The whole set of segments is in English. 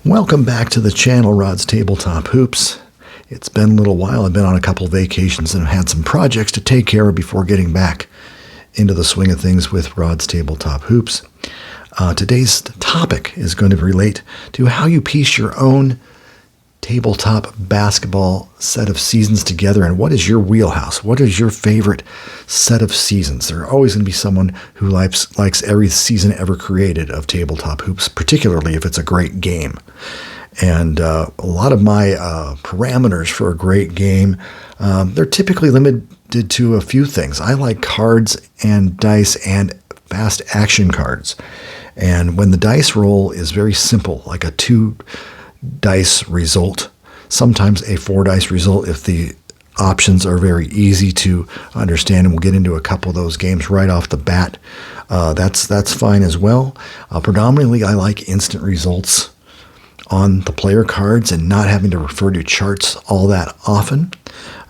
Welcome back to the channel, Rod's Tabletop Hoops. It's been a little while. I've been on a couple vacations and had some projects to take care of before getting back into the swing of things with Rod's Tabletop Hoops. Today's topic is going to relate to how you piece your own tabletop basketball set of seasons together, and what is your wheelhouse? What is your favorite set of seasons? There's always going to be someone who likes every season ever created of tabletop hoops, particularly if it's a great game. And a lot of my parameters for a great game, they're typically limited to a few things. I like cards and dice and fast action cards. And when the dice roll is very simple, like a 2-dice result, sometimes a 4-dice result if the options are very easy to understand, and we'll get into a couple of those games right off the bat. That's fine as well. Predominantly, I like instant results on the player cards and not having to refer to charts all that often.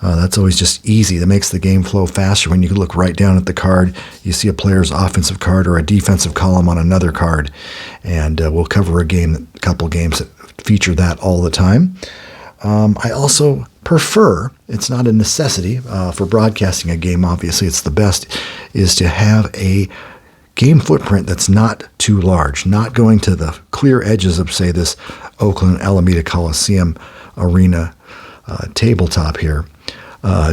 That's always just easy. That makes the game flow faster. When you look right down at the card, you see a player's offensive card or a defensive column on another card. And we'll cover a couple games that feature that all the time. I also prefer, it's not a necessity for broadcasting a game, obviously it's the best, is to have a game footprint that's not too large, not going to the clear edges of, say, this Oakland Alameda Coliseum arena tabletop here.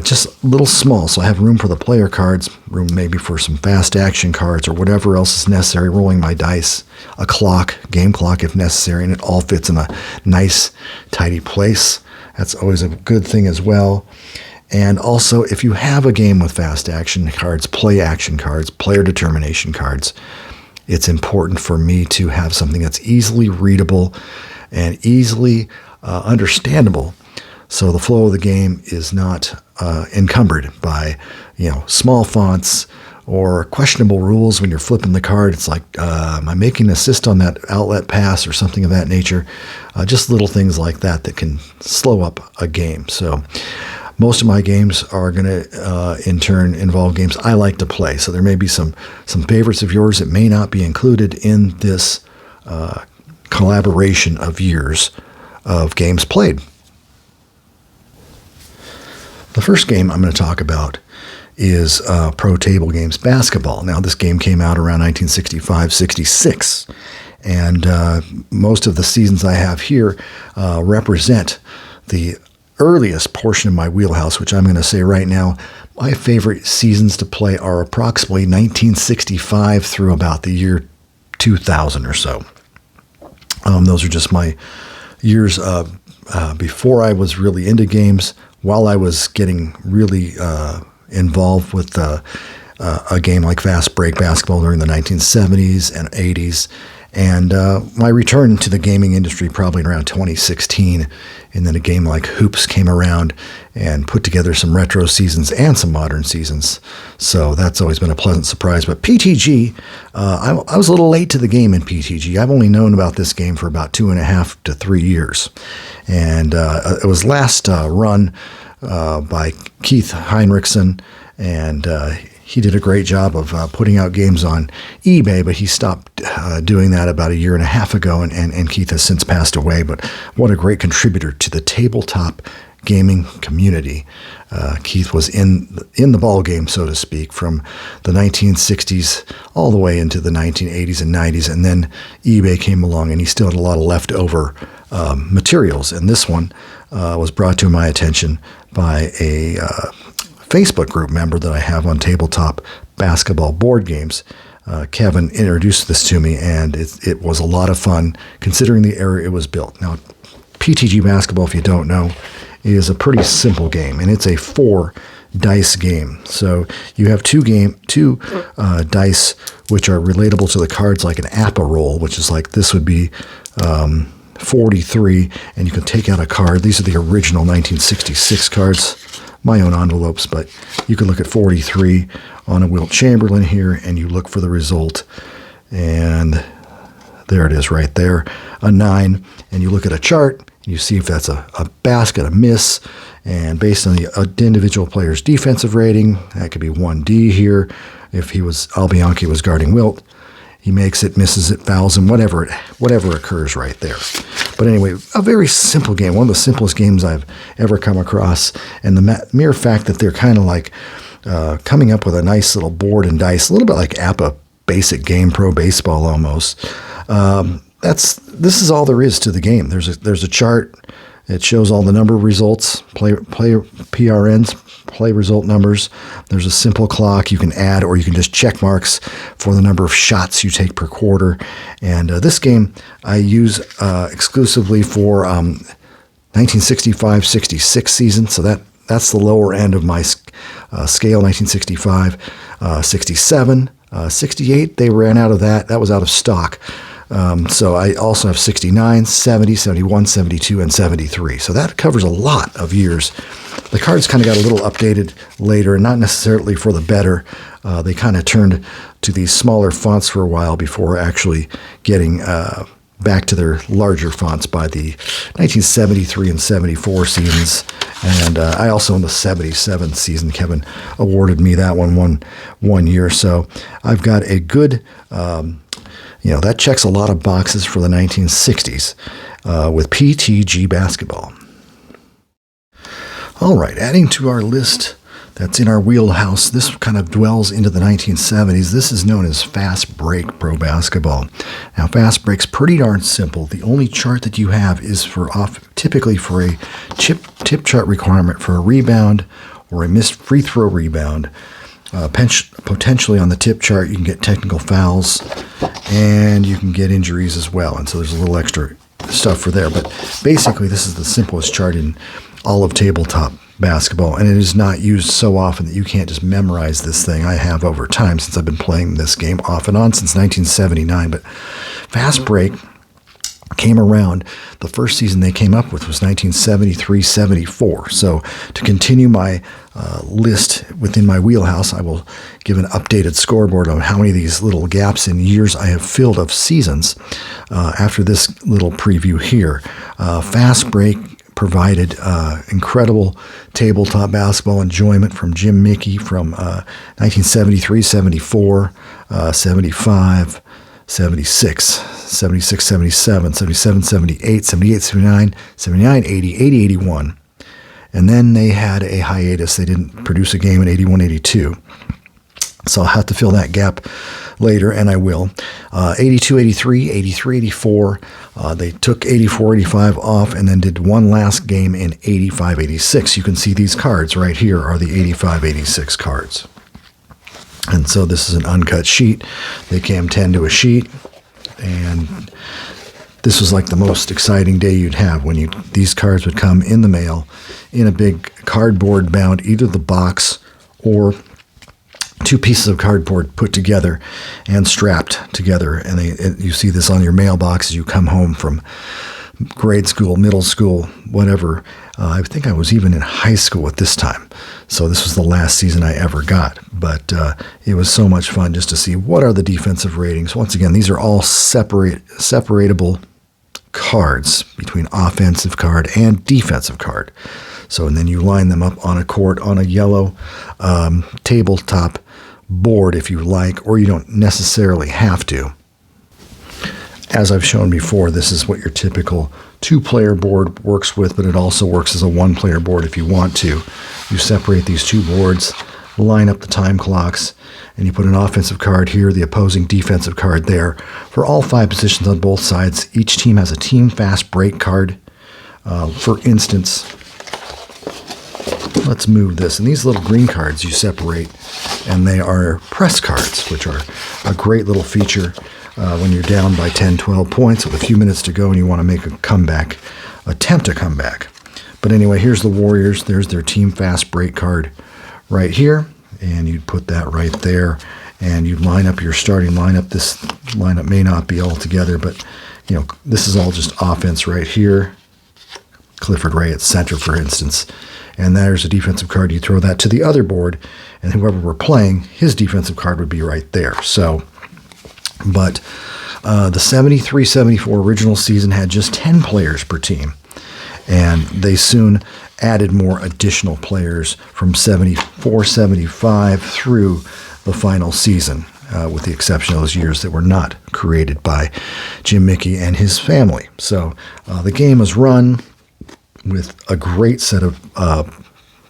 Just a little small, so I have room for the player cards, room maybe for some fast action cards or whatever else is necessary, rolling my dice, a clock, game clock if necessary, and it all fits in a nice, tidy place. That's always a good thing as well. And also, if you have a game with fast action cards, play action cards, player determination cards, it's important for me to have something that's easily readable and easily understandable, so the flow of the game is not encumbered by, small fonts or questionable rules when you're flipping the card. It's like, am I making an assist on that outlet pass or something of that nature? Just little things like that can slow up a game. So most of my games are going to, in turn, involve games I like to play. So there may be some favorites of yours that may not be included in this collaboration of years of games played. The first game I'm going to talk about is ProTable Games Basketball. Now, this game came out around 1965-66, and most of the seasons I have here represent the earliest portion of my wheelhouse, which I'm going to say right now, my favorite seasons to play are approximately 1965 through about the year 2000 or so. Those are just my years before I was really into games, while I was getting really involved with a game like fast break basketball during the 1970s and 80s, and my return to the gaming industry probably around 2016, and then a game like Hoops came around and put together some retro seasons and some modern seasons, so that's always been a pleasant surprise. But PTG, I was a little late to the game in PTG. I've only known about this game for about 2.5 to 3 years, and it was last run by Keith Heinrichsen, and he did a great job of putting out games on eBay, but he stopped doing that about 1.5 years ago, and Keith has since passed away. But what a great contributor to the tabletop gaming community. Keith was in the ball game, so to speak, from the 1960s all the way into the 1980s and 90s, and then eBay came along, and he still had a lot of leftover materials, and this one was brought to my attention by a Facebook group member that I have on tabletop basketball board games. Kevin introduced this to me, and it was a lot of fun considering the era it was built. Now, PTG basketball, if you don't know, is a pretty simple game, and it's a 4-dice game. So you have two dice which are relatable to the cards, like an APA roll, which is like this would be 43, and you can take out a card. These are the original 1966 cards, my own envelopes, but you can look at 43 on a Wilt Chamberlain here, and you look for the result, and there it is right there, a 9, and you look at a chart, and you see if that's a basket, a miss, and based on the individual player's defensive rating, that could be 1D here. If Albianchi was guarding Wilt, he makes it, misses it, fouls him, whatever occurs right there. But anyway, a very simple game, one of the simplest games I've ever come across. And the mere fact that they're kind of like coming up with a nice little board and dice, a little bit like APA Basic Game Pro Baseball almost. This is all there is to the game. There's a chart. It shows all the number results, play PRNs, play result numbers. There's a simple clock you can add, or you can just check marks for the number of shots you take per quarter. And this game I use exclusively for 1965-66 season. So that's the lower end of my scale. 1965, 67, 68. They ran out of that. That was out of stock. So I also have 69, 70, 71, 72, and 73. So that covers a lot of years. The cards kind of got a little updated later, and not necessarily for the better. They kind of turned to these smaller fonts for a while before actually getting back to their larger fonts by the 1973 and 74 seasons. And I also in the 77 season, Kevin awarded me that one year. So I've got a good... that checks a lot of boxes for the 1960s with PTG basketball. All right, adding to our list that's in our wheelhouse, this kind of dwells into the 1970s. This is known as Fast Break Pro Basketball. Now, Fast Break's pretty darn simple. The only chart that you have is typically for a tip chart requirement for a rebound or a missed free throw rebound. Potentially on the tip chart, you can get technical fouls and you can get injuries as well. And so there's a little extra stuff for there. But basically, this is the simplest chart in all of tabletop basketball. And it is not used so often that you can't just memorize this thing. I have over time since I've been playing this game off and on since 1979. But Fast Break came around, the first season they came up with was 1973-74. So to continue my list within my wheelhouse, I will give an updated scoreboard on how many of these little gaps in years I have filled of seasons after this little preview here. Fast Break provided incredible tabletop basketball enjoyment from Jim Mickey from 1973, 74, 75, 76, 76, 77, 77, 78, 78, 79, 79, 80, 80, 81. And then they had a hiatus. They didn't produce a game in 81, 82. So I'll have to fill that gap later, and I will. 82, 83, 83, 84. They took 84, 85 off and then did one last game in 85, 86. You can see these cards right here are the 85, 86 cards. And so this is an uncut sheet. They came 10 to a sheet, and this was like the most exciting day you'd have when these cards would come in the mail in a big cardboard bound, either the box or two pieces of cardboard put together and strapped together. And you see this on your mailbox as you come home from grade school, middle school, whatever. I think I was even in high school at this time. So this was the last season I ever got. But it was so much fun just to see what are the defensive ratings. Once again, these are all separatable cards between offensive card and defensive card. So, and then you line them up on a court on a yellow tabletop board if you like, or you don't necessarily have to. As I've shown before, this is what your typical two-player board works with, but it also works as a one-player board if you want to. You separate these two boards, line up the time clocks, and you put an offensive card here, the opposing defensive card there. For all 5 positions on both sides, each team has a team fast break card. For instance, let's move this. And these little green cards you separate, and they are press cards, which are a great little feature when you're down by 10, 12 points with a few minutes to go and you want to make a comeback, attempt a comeback. But anyway, here's the Warriors. There's their team fast break card right here. And you'd put that right there. And you'd line up your starting lineup. This lineup may not be all together, but this is all just offense right here. Clifford Ray at center, for instance. And there's a defensive card. You throw that to the other board, and whoever we're playing, his defensive card would be right there. So, but the 73-74 original season had just 10 players per team, and they soon added more additional players from 74-75 through the final season. with the exception of those years that were not created by Jim Mickey and his family. So the game is run with a great set of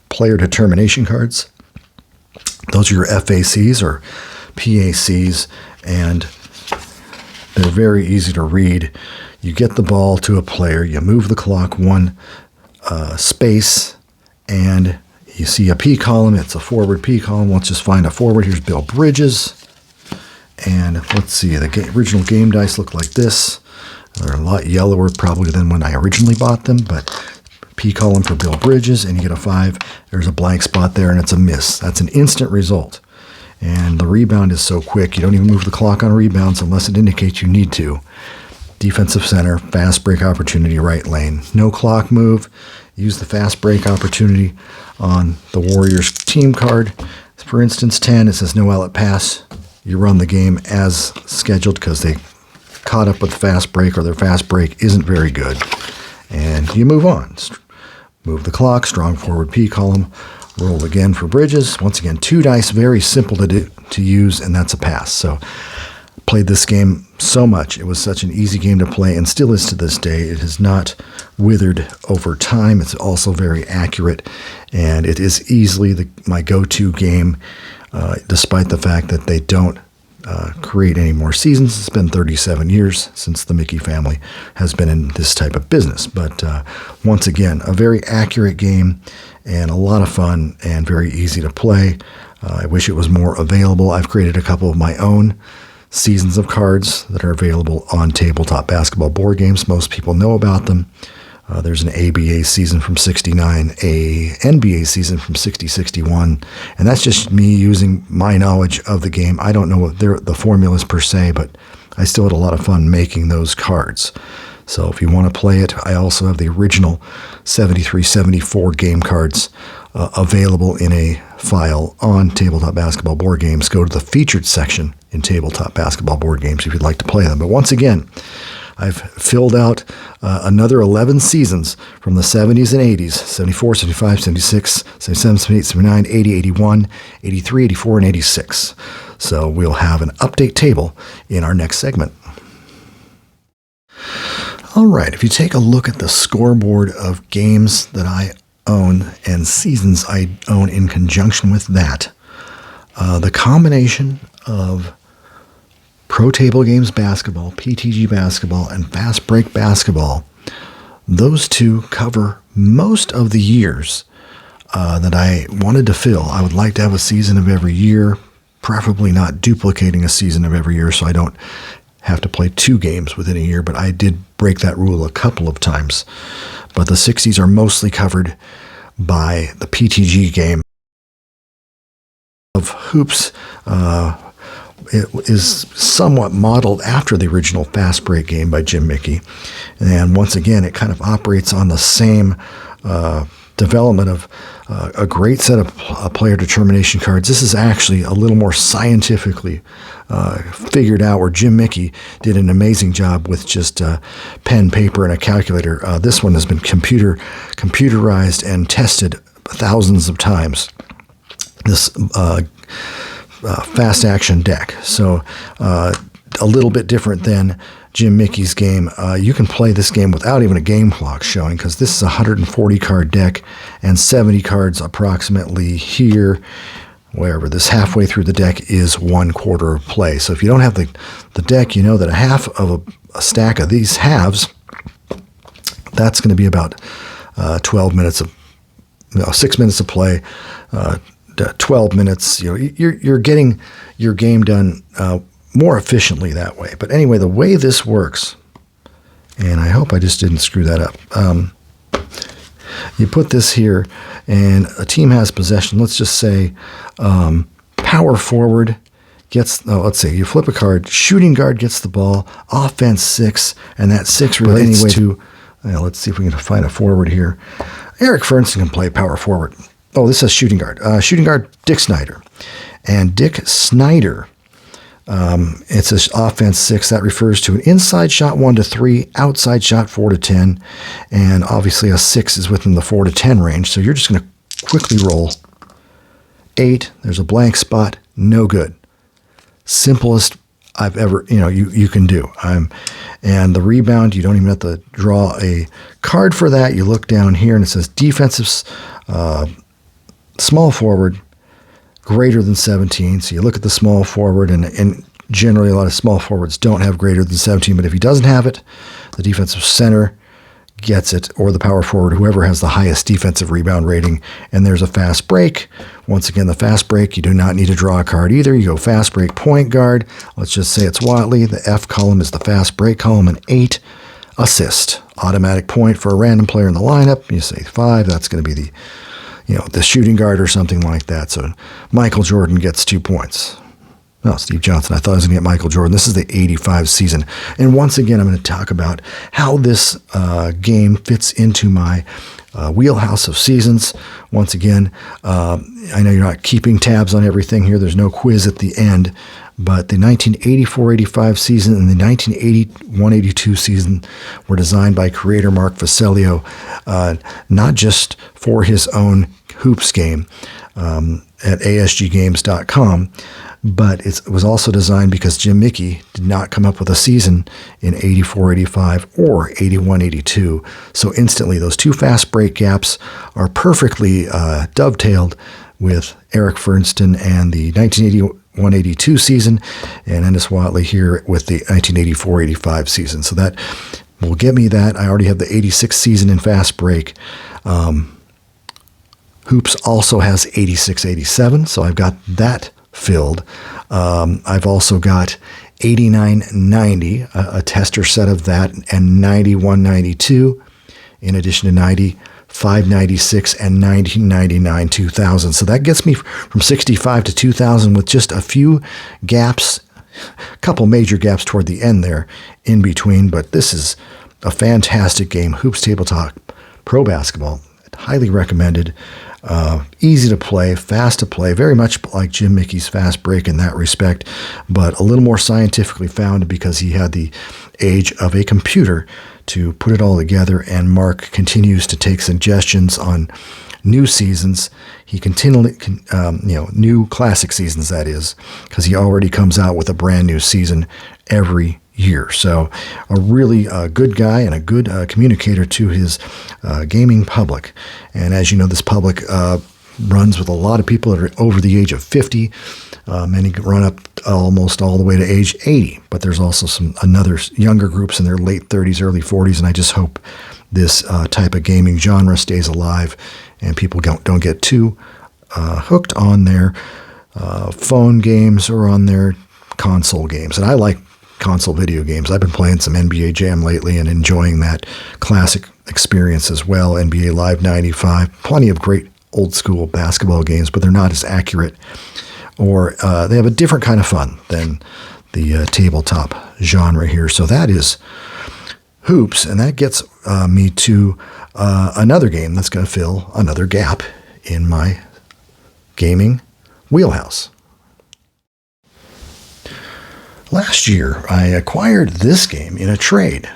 player determination cards. Those are your FACs or PACs, and they're very easy to read. You get the ball to a player, you move the clock one space, and you see a P column. It's a forward P column. Let's just find a forward. Here's Bill Bridges. And let's see, the original game dice look like this. They're a lot yellower probably than when I originally bought them, but P column for Bill Bridges, and you get a 5. There's a blank spot there, and it's a miss. That's an instant result. And the rebound is so quick, you don't even move the clock on rebounds unless it indicates you need to. Defensive center, fast break opportunity, right lane. No clock move. Use the fast break opportunity on the Warriors team card. For instance, 10, it says no outlet pass. You run the game as scheduled because they caught up with fast break, or their fast break isn't very good. And you move on. Move the clock, strong forward P column. Roll again for Bridges. Once again, 2 dice, very simple to use, and that's a pass. So played this game so much. It was such an easy game to play, and still is to this day. It has not withered over time. It's also very accurate, and it is easily my go-to game, despite the fact that they don't create any more seasons. It's been 37 years since the Mickey family has been in this type of business. But once again, a very accurate game and a lot of fun and very easy to play. I wish it was more available. I've created a couple of my own seasons of cards that are available on tabletop basketball board games. Most people know about them. There's an ABA season from 69, a NBA season from 60-61, and that's just me using my knowledge of the game. I don't know what the formulas per se, but I still had a lot of fun making those cards. So if you want to play it, I also have the original 73-74 game cards available in a file on Tabletop Basketball Board Games. Go to the featured section in Tabletop Basketball Board Games if you'd like to play them. But once again, I've filled out another 11 seasons from the 70s and 80s, 74, 75, 76, 77, 78, 79, 80, 81, 83, 84, and 86. So we'll have an update table in our next segment. All right, if you take a look at the scoreboard of games that I own and seasons I own in conjunction with that, the combination of ProTable Games Basketball, PTG Basketball, and Fast Break Basketball, those two cover most of the years that I wanted to fill. I would like to have a season of every year, preferably not duplicating a season of every year so I don't have to play 2 games within a year, but I did break that rule a couple of times. But the 60s are mostly covered by the PTG game of hoops. It is somewhat modeled after the original Fast Break game by Jim Mickey. And once again, it kind of operates on the same development of a great set of player determination cards. This is actually a little more scientifically figured out, where Jim Mickey did an amazing job with just pen, paper, and a calculator. This one has been computerized and tested thousands of times. This fast action deck. So a little bit different than Jim Mickey's game. You can play this game without even a game clock showing, because this is a 140 card deck and 70 cards approximately here. Wherever this halfway through the deck is 1/4 of play. So if you don't have the deck, you know that a half of a stack of these halves, that's going to be about 12 minutes of 6 minutes of play. 12 minutes, you're getting your game done more efficiently that way. But anyway, the way this works, and I hope I just didn't screw that up. You put this here, and a team has possession. Let's just say power forward gets, let's see, you flip a card, shooting guard gets the ball, offense 6, and that 6 relates to, let's see if we can find a forward here. Eric Ferguson can play power forward. Oh, this says shooting guard. Shooting guard, Dick Snyder. And Dick Snyder, it says offense 6. That refers to an inside shot 1 to 3, outside shot 4 to 10. And obviously a 6 is within the 4 to 10 range. So you're just going to quickly roll 8. There's a blank spot. No good. simplest I've ever, you can do. And the rebound, you don't even have to draw a card for that. You look down here and it says defensive small forward greater than 17. So you look at the small forward, and generally a lot of small forwards don't have greater than 17, but if he doesn't have it, the defensive center gets it, or the power forward, whoever has the highest defensive rebound rating. And there's a fast break. Once again, the fast break, you do not need to draw a card either. You go fast break point guard. Let's just say it's Watley. The F column is the fast break column, and 8 assist. Automatic point for a random player in the lineup. You say 5, that's going to be the shooting guard or something like that. So Michael Jordan gets 2 points. No, Steve Johnson. I thought I was going to get Michael Jordan. This is the 85 season. And once again, I'm going to talk about how this game fits into my wheelhouse of seasons. Once again, I know you're not keeping tabs on everything here. There's no quiz at the end. But the 1984-85 season and the 1981-82 season were designed by creator Mark Vasilio, not just for his own hoops game at asggames.com, but it was also designed because Jim Mickey did not come up with a season in 84-85 or 81-82. So instantly, those 2 fast break gaps are perfectly dovetailed with Eric Fernston and the 1981-82 season, and Ennis Watley here with the 1984-85 season. So that will get me that. I already have the 86 season in fast break. Hoops also has 86-87, so I've got that filled. I've also got 89-90, a tester set of that, and 91-92, in addition to 95-96 and 1999-2000. So that gets me from 65 to 2000 with just a few gaps, a couple major gaps toward the end there in between. But this is a fantastic game. Hoops Tabletop Pro Basketball. Highly recommended. Easy to play, fast to play, very much like Jim Mickey's fast break in that respect, but a little more scientifically founded because he had the age of a computer to put it all together, and Mark continues to take suggestions on new seasons. He continually, new classic seasons, that is, because he already comes out with a brand new season every year. So a really good guy and a good communicator to his gaming public. And as you know, this public runs with a lot of people that are over the age of 50. Many run up almost all the way to age 80. But there's also some other younger groups in their late 30s, early 40s. And I just hope this type of gaming genre stays alive and people don't get too hooked on their phone games or on their console games. And I like console video games. I've been playing some NBA Jam lately and enjoying that classic experience as well. NBA Live 95, plenty of great old school basketball games, but they're not as accurate, or they have a different kind of fun than the tabletop genre here. So that is hoops, and that gets me to another game that's going to fill another gap in my gaming wheelhouse. Last year, I acquired this game in a trade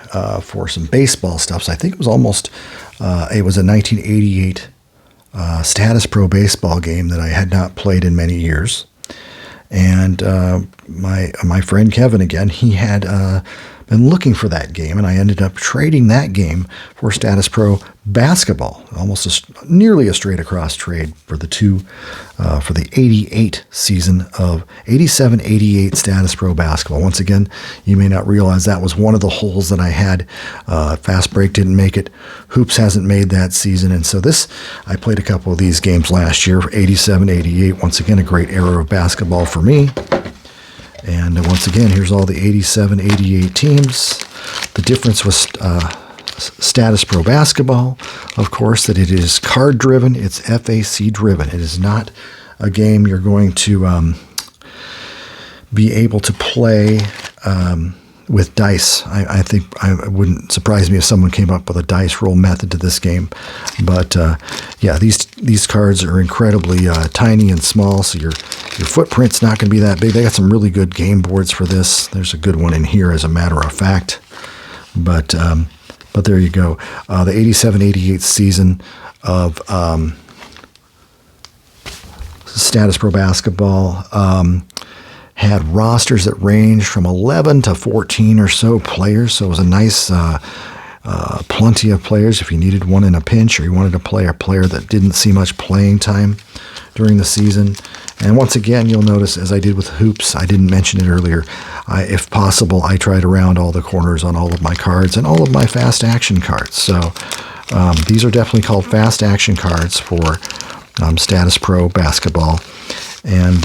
for some baseball stuff. So I think it was it was a 1988 Status Pro baseball game that I had not played in many years. And my friend Kevin, again, he had been looking for that game, and I ended up trading that game for Status Pro Basketball, nearly a straight across trade for the for the 88 season of 87-88 Status Pro Basketball. Once again, you may not realize that was one of the holes that I had. Fast Break didn't make it. Hoops hasn't made that season, and so I played a couple of these games last year, 87-88. Once again, a great era of basketball for me. And once again, here's all the 87-88 teams. The difference was Status Pro Basketball, of course, that it is card-driven. It's FAC-driven. It is not a game you're going to be able to play with dice. I think it wouldn't surprise me if someone came up with a dice roll method to this game. But yeah, these cards are incredibly tiny and small, so your footprint's not going to be that big. They got some really good game boards for this. There's a good one in here, as a matter of fact. But there you go. The 87-88 season of Status Pro Basketball had rosters that ranged from 11 to 14 or so players. So it was a nice plenty of players if you needed one in a pinch or you wanted to play a player that didn't see much playing time during the season. And once again, you'll notice, as I did with hoops, I didn't mention it earlier, if possible, I tried to round all the corners on all of my cards and all of my fast action cards. So these are definitely called fast action cards for Status Pro Basketball. And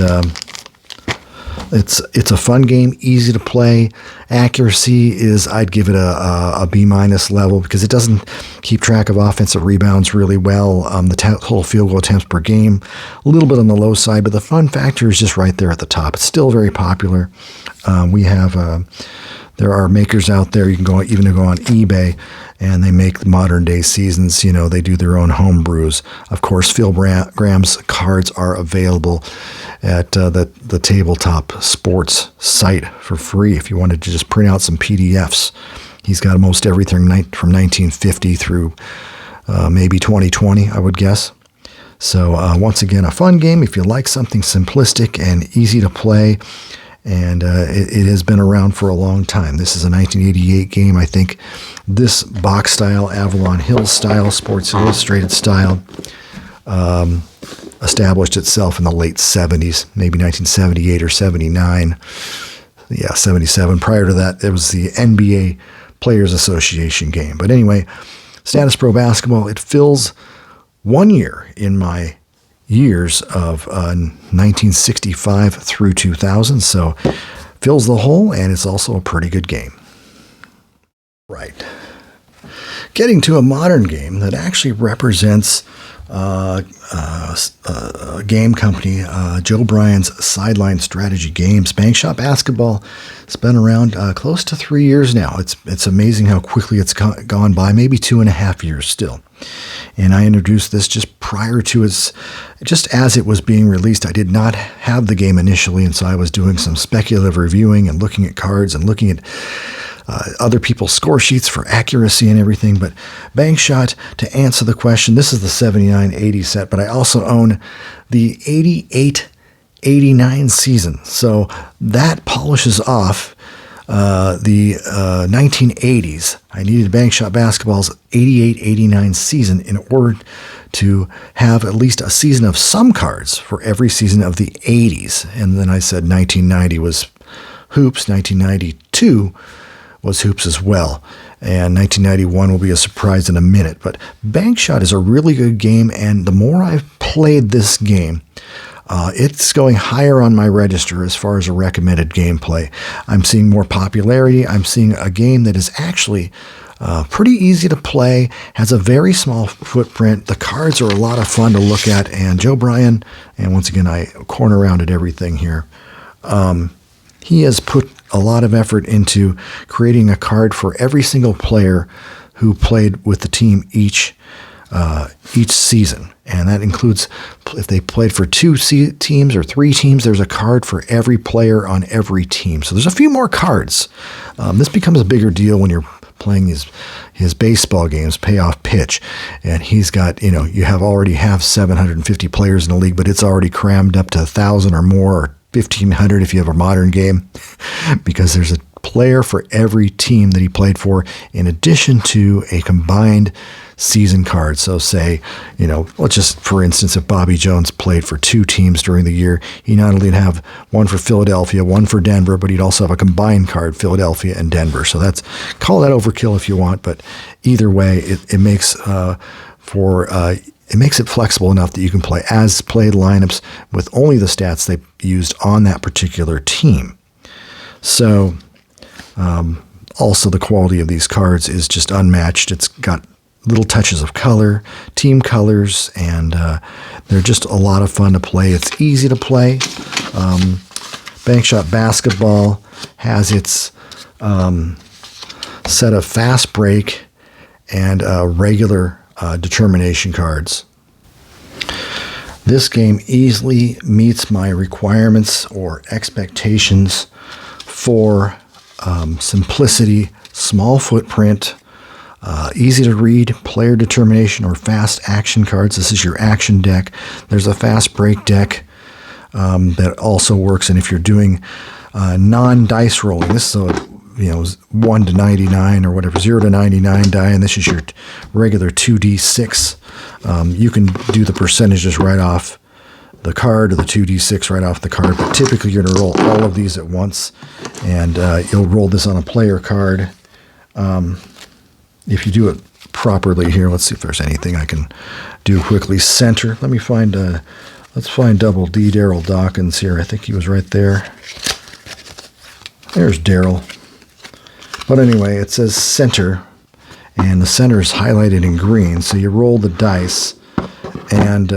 it's a fun game, easy to play. Accuracy is, I'd give it a B- level because it doesn't keep track of offensive rebounds really well. The total field goal attempts per game, a little bit on the low side, but the fun factor is just right there at the top. It's still very popular. There are makers out there. You can go on eBay, and they make modern day seasons. You know, they do their own home brews. Of course, Phil Graham's cards are available at the Tabletop Sports site for free if you wanted to just print out some PDFs. He's got most everything from 1950 through maybe 2020, I would guess. So once again, a fun game if you like something simplistic and easy to play. And it has been around for a long time. This is a 1988 game. I think this box style, Avalon Hill style, Sports Illustrated style, established itself in the late 70s, maybe 1978 or 79. Yeah, 77. Prior to that, it was the NBA Players Association game. But anyway, Status Pro Basketball, it fills 1 year in my years of 1965 through 2000, so fills the hole, and it's also a pretty good game. Right. Getting to a modern game that actually represents a game company, Joe Bryan's Sideline Strategy Games. Bankshot Basketball. It's been around close to 3 years now. It's amazing how quickly it's gone by, maybe 2.5 years still. And I introduced this just prior to just as it was being released. I did not have the game initially, and so I was doing some speculative reviewing and looking at cards and looking at other people's score sheets for accuracy and everything. But Bankshot, to answer the question, this is the 79-80 set, but I also own the 88-89 season. So that polishes off the 1980s. I needed Bankshot Basketball's 88-89 season in order to have at least a season of some cards for every season of the 80s. And then I said 1990 was hoops, 1992 was hoops as well. And 1991 will be a surprise in a minute. But Bankshot is a really good game, and the more I've played this game, it's going higher on my register as far as a recommended gameplay. I'm seeing more popularity. I'm seeing a game that is actually pretty easy to play, has a very small footprint. The cards are a lot of fun to look at. And Joe Bryan, and once again, I corner rounded everything here. He has put a lot of effort into creating a card for every single player who played with the team each season. And that includes if they played for 2 teams or 3 teams, there's a card for every player on every team. So there's a few more cards. This becomes a bigger deal when you're playing his baseball games, payoff pitch. And he's got, you already have 750 players in the league, but it's already crammed up to 1,000 or more, or 1,500 if you have a modern game, because there's a player for every team that he played for, in addition to a combined season card. So say, let's just, for instance, if Bobby Jones played for 2 teams during the year, he not only would have one for Philadelphia, one for Denver, but he'd also have a combined card, Philadelphia and Denver. So call that overkill if you want, but either way, it makes it makes it flexible enough that you can play as played lineups with only the stats they used on that particular team. So also the quality of these cards is just unmatched. It's got little touches of color, team colors, and they're just a lot of fun to play. It's easy to play. Bankshot Basketball has its set of fast break and regular determination cards. This game easily meets my requirements or expectations for simplicity, small footprint, easy to read, player determination, or fast action cards. This is your action deck. There's a fast break deck. that also works. And if you're doing non-dice rolling, this is a 1 to 99 or whatever, 0 to 99 die, and this is your regular 2d6. You can do the percentages right off the card, or the 2d6 right off the card, but typically you're going to roll all of these at once, and you'll roll this on a player card. If you do it properly here, let's see if there's anything I can do quickly. Center, let me find, let's find Double D, Daryl Dawkins here. I think he was right there. There's Daryl. But anyway, it says center, and the center is highlighted in green, so you roll the dice, and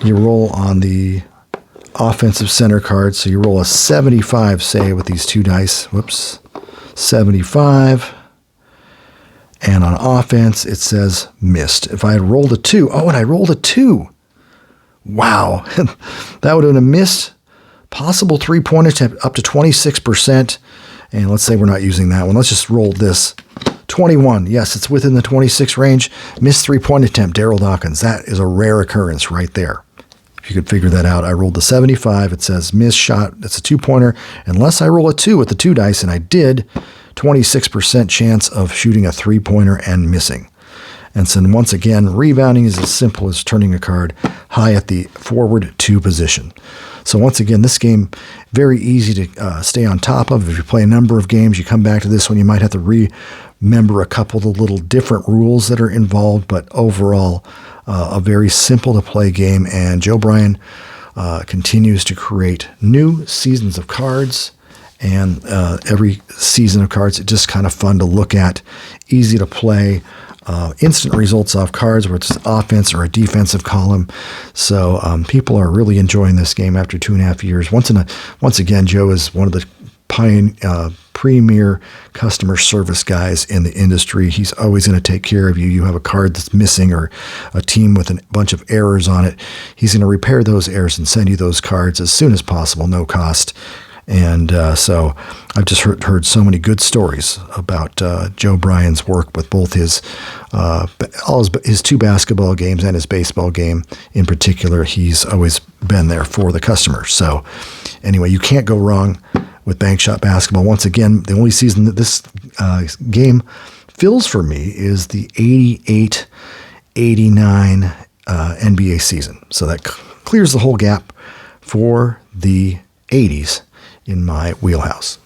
you roll on the offensive center card, so you roll a 75, say, with these two dice. Whoops. 75. And on offense, it says missed. If I had rolled a 2, and I rolled a 2. Wow. That would have been a missed. Possible three-point attempt up to 26%. And let's say we're not using that one. Let's just roll this. 21. Yes, it's within the 26 range. Missed three-point attempt, Daryl Dawkins. That is a rare occurrence right there. If you could figure that out. I rolled the 75. It says missed shot. It's a two-pointer. Unless I roll a 2 with the 2 dice, and I did, 26% chance of shooting a three-pointer and missing. And so once again, rebounding is as simple as turning a card high at the forward 2 position. So once again, this game, very easy to stay on top of. If you play a number of games, you come back to this one, you might have to remember a couple of the little different rules that are involved, but overall, a very simple to play game. And Joe Bryan continues to create new seasons of cards, and every season of cards, it's just kind of fun to look at, easy to play. Instant results off cards, where it's an offense or a defensive column. So people are really enjoying this game after 2.5 years. Once again, Joe is one of the premier customer service guys in the industry. He's always going to take care of you. You have a card that's missing or a team with a bunch of errors on it. He's going to repair those errors and send you those cards as soon as possible, no cost. And so I've just heard so many good stories about Joe Bryan's work with both his 2 basketball games and his baseball game in particular. He's always been there for the customers. So anyway, you can't go wrong with Bankshot Basketball. Once again, the only season that this game fills for me is the 88-89 NBA season. So that clears the whole gap for the 80s in my wheelhouse.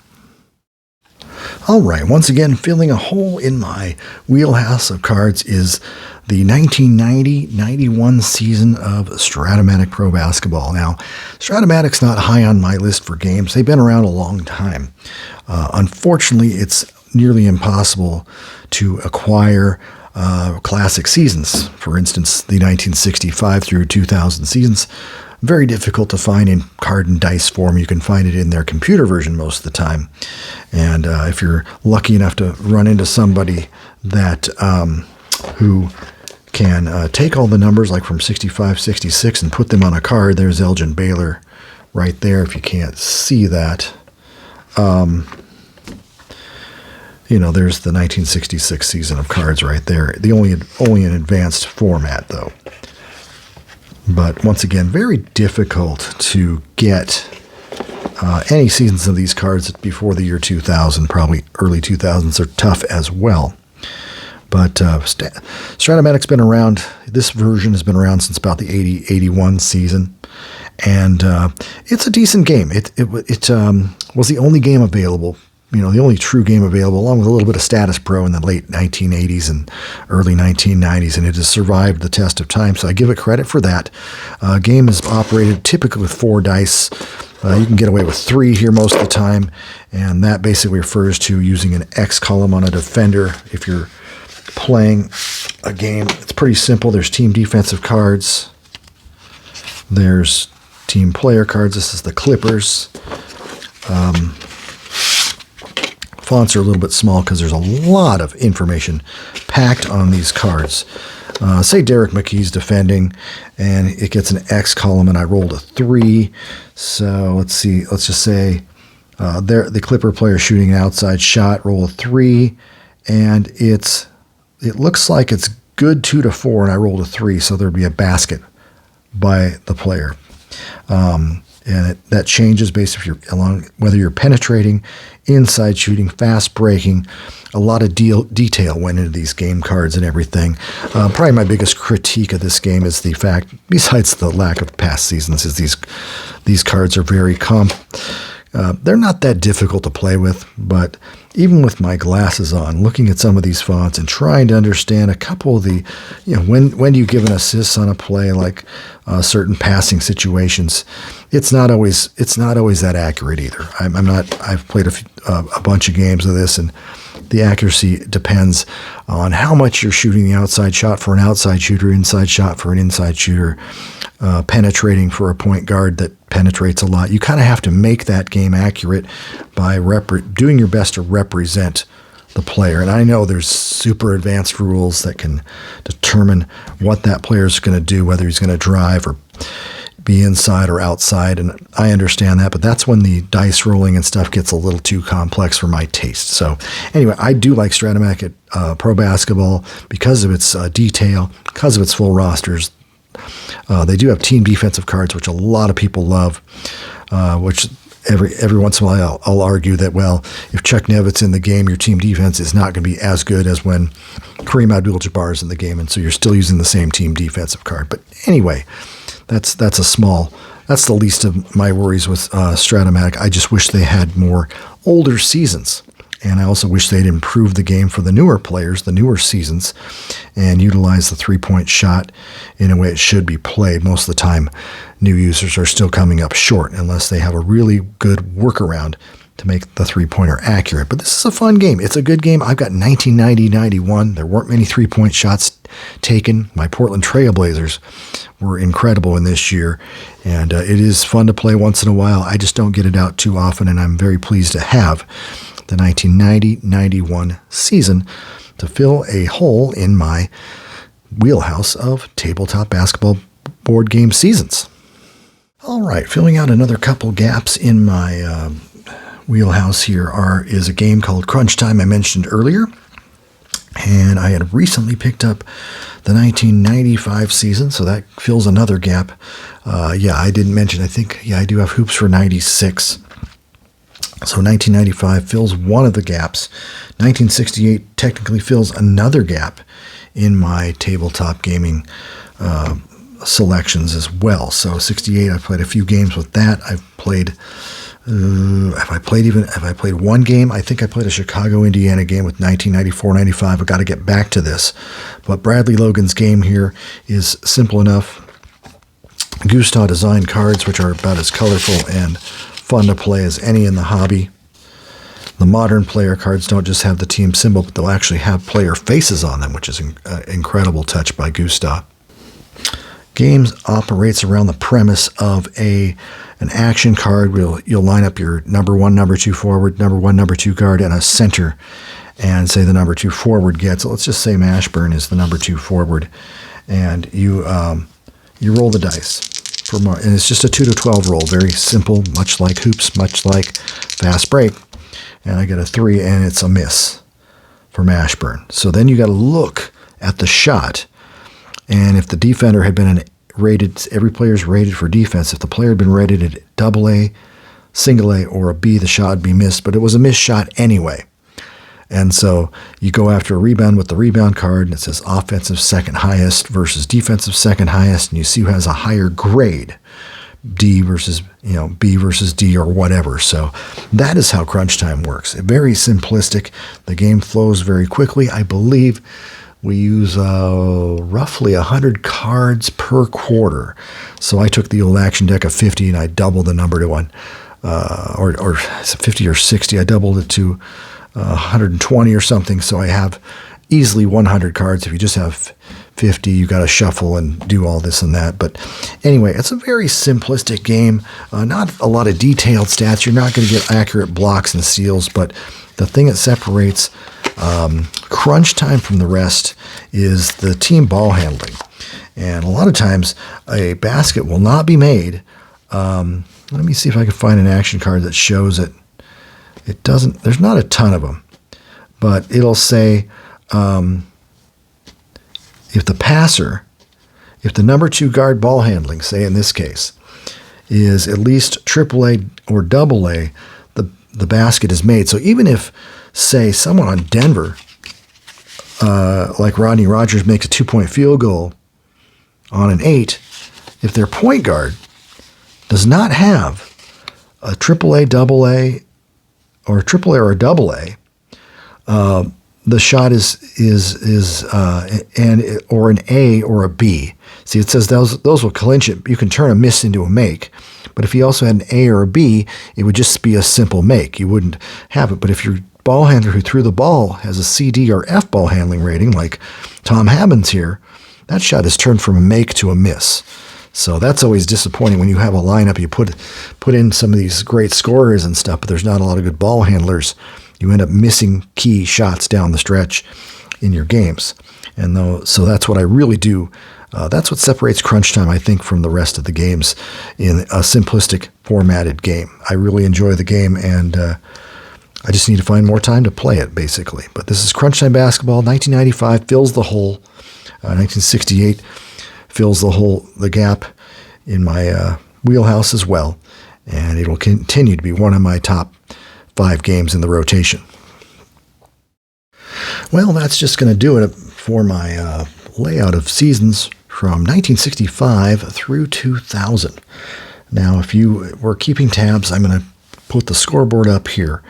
All right, once again, filling a hole in my wheelhouse of cards is the 1990-91 season of Strat-O-Matic Pro Basketball. Now, Strat-O-Matic's not high on my list for games. They've been around a long time. Unfortunately, it's nearly impossible to acquire classic seasons. For instance, the 1965 through 2000 seasons. Very difficult to find in card and dice form. You can find it in their computer version most of the time. And if you're lucky enough to run into somebody that who can take all the numbers like from 65, 66 and put them on a card, there's Elgin Baylor right there. If you can't see that, there's the 1966 season of cards right there. The only in advanced format though. But once again, very difficult to get any seasons of these cards before the year 2000. Probably early 2000s are tough as well. But Strat-O-Matic's been around. This version has been around since about the 80-81 season. And it's a decent game. It was the only game available, the only true game available, along with a little bit of Status Pro in the late 1980s and early 1990s, and it has survived the test of time, so I give it credit for that. Game is operated typically with 4 dice. You can get away with 3 here most of the time, and that basically refers to using an X column on a defender. If you're playing a game, it's pretty simple. There's team defensive cards. There's team player cards. This is the Clippers. Fonts are a little bit small because there's a lot of information packed on these cards. Say Derek McKee's defending, and it gets an X column, and I rolled a 3. So let's see. Let's just say the Clipper player shooting an outside shot, roll a 3, and it looks like it's good 2 to 4, and I rolled a 3, so there'd be a basket by the player. And that changes based on whether you're penetrating, inside shooting, fast breaking. A lot of detail went into these game cards and everything. Probably my biggest critique of this game is the fact, besides the lack of past seasons, is these cards are very they're not that difficult to play with, but even with my glasses on, looking at some of these fonts and trying to understand a couple of the, when do you give an assist on a play, like certain passing situations, it's not always that accurate either. I've played a bunch of games of this, and the accuracy depends on how much you're shooting the outside shot for an outside shooter, inside shot for an inside shooter, penetrating for a point guard that penetrates a lot. You kind of have to make that game accurate by doing your best to represent the player. And I know there's super advanced rules that can determine what that player is going to do, whether he's going to drive or be inside or outside, and I understand that, but that's when the dice rolling and stuff gets a little too complex for my taste. So anyway, I do like Strat-O-Matic Pro Basketball because of its detail, because of its full rosters. They do have team defensive cards, which a lot of people love, which every once in a while I'll argue that, well, if Chuck Nevitt's in the game, your team defense is not going to be as good as when Kareem Abdul-Jabbar is in the game, and so you're still using the same team defensive card. But anyway, that's the least of my worries with Strat-O-Matic. I just wish they had more older seasons. And I also wish they'd improve the game for the newer players, the newer seasons, and utilize the three-point shot in a way it should be played. Most of the time, new users are still coming up short unless they have a really good workaround to make the three-pointer accurate. But this is a fun game. It's a good game. I've got 1990-91. There weren't many three-point shots taken. My Portland Trailblazers were incredible in this year, and it is fun to play once in a while. I just don't get it out too often, and I'm very pleased to have the 1990-91 season to fill a hole in my wheelhouse of tabletop basketball board game seasons. All right, filling out another couple gaps in my wheelhouse here is a game called Crunch Time I mentioned earlier, and I had recently picked up the 1995 season, so that fills another gap. I didn't mention, I do have hoops for 96. So 1995 fills one of the gaps. 1968 technically fills another gap in my tabletop gaming selections as well. So 68, I played a few games with that. I've played, have I played one game? I think I played a Chicago, Indiana game with 1994-95. I've got to get back to this. But Bradley Logan's game here is simple enough. Gustav designed cards, which are about as colorful and fun to play as any in the hobby. The modern player cards don't just have the team symbol, but they'll actually have player faces on them, which is an incredible touch by Gustav. Games operates around the premise of an action card where you'll line up your number 1, number 2 forward, number 1, number 2 guard, and a center, and say the number 2 forward gets. Let's just say Mashburn is the number 2 forward, and you roll the dice. And it's just a 2 to 12 roll, very simple, much like hoops, much like fast break. And I get a 3, and it's a miss for Mashburn. So then you got to look at the shot, and if the defender had been every player's rated for defense. If the player had been rated at AA, single A, or a B, the shot would be missed, but it was a missed shot anyway. And so you go after a rebound with the rebound card, and it says offensive second highest versus defensive second highest, and you see who has a higher grade, D versus, B versus D or whatever. So that is how Crunch Time works. Very simplistic. The game flows very quickly. I believe we use roughly 100 cards per quarter. So I took the old action deck of 50 and I doubled the number to one, or 50 or 60. I doubled it to 120 or something, so I have easily 100 cards. If you just have 50, you got to shuffle and do all this and that. But anyway, it's a very simplistic game. Not a lot of detailed stats. You're not going to get accurate blocks and steals, but the thing that separates Crunch Time from the rest is the team ball handling. And a lot of times, a basket will not be made. Let me see if I can find an action card that shows it. It doesn't, there's not a ton of them, but it'll say if the passer if the number 2 guard ball handling, say in this case, is at least AAA or AA, the basket is made. So even if, say, someone on Denver, like Rodney Rogers, makes a 2-point field goal on an 8, if their point guard does not have a AAA, AA, or a AAA or a AA, the shot is or an A or a B. See, it says those will clinch it. You can turn a miss into a make. But if you also had an A or a B, it would just be a simple make. You wouldn't have it. But if your ball handler who threw the ball has a C, D, or F ball handling rating, like Tom Hammond's here, that shot is turned from a make to a miss. So that's always disappointing when you have a lineup. You put in some of these great scorers and stuff, but there's not a lot of good ball handlers. You end up missing key shots down the stretch in your games. So that's what I really do. That's what separates Crunch Time, I think, from the rest of the games in a simplistic, formatted game. I really enjoy the game, and I just need to find more time to play it, basically. But this is Crunch Time Basketball. 1995 fills the hole. 1968 fills the gap in my wheelhouse as well, and it will continue to be one of my top 5 games in the rotation. Well, that's just going to do it for my layout of seasons from 1965 through 2000. Now, if you were keeping tabs, I'm going to put the scoreboard up here.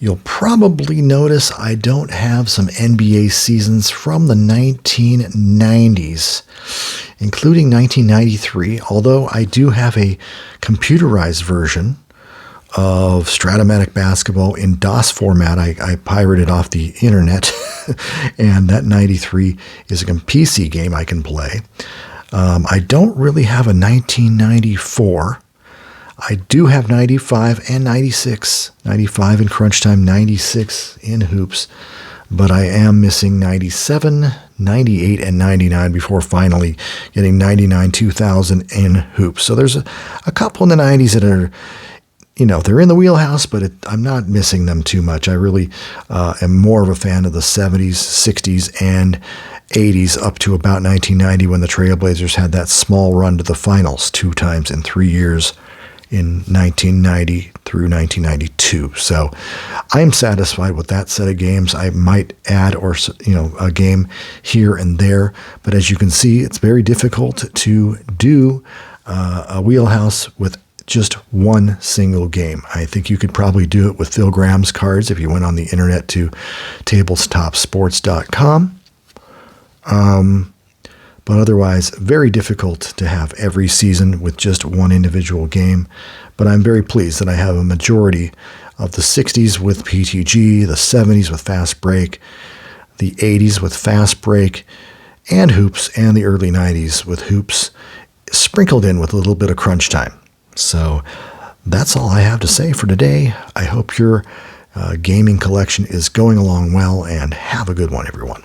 You'll probably notice I don't have some NBA seasons from the 1990s, including 1993, although I do have a computerized version of Strat-O-Matic Basketball in DOS format. I pirated off the internet, and that 93 is a PC game I can play. I don't really have a 1994. I do have 95 and 96. 95 in Crunch Time, 96 in Hoops, but I am missing 97, 98, and 99 before finally getting 99, 2000 in Hoops. So there's a couple in the 90s that are, they're in the wheelhouse, but I'm not missing them too much. I really am more of a fan of the 70s, 60s, and 80s up to about 1990 when the Trailblazers had that small run to the finals 2 times in 3 years in 1990 through 1992. So I'm satisfied with that set of games. I might add a game here and there, but as you can see, it's very difficult to do a wheelhouse with just one single game. I think you could probably do it with Phil Graham's cards if you went on the internet to tabletopsports.com. But otherwise, very difficult to have every season with just one individual game. But I'm very pleased that I have a majority of the 60s with PTG, the 70s with Fast Break, the 80s with Fast Break, and Hoops, and the early 90s with Hoops, sprinkled in with a little bit of Crunch Time. So that's all I have to say for today. I hope your gaming collection is going along well, and have a good one, everyone.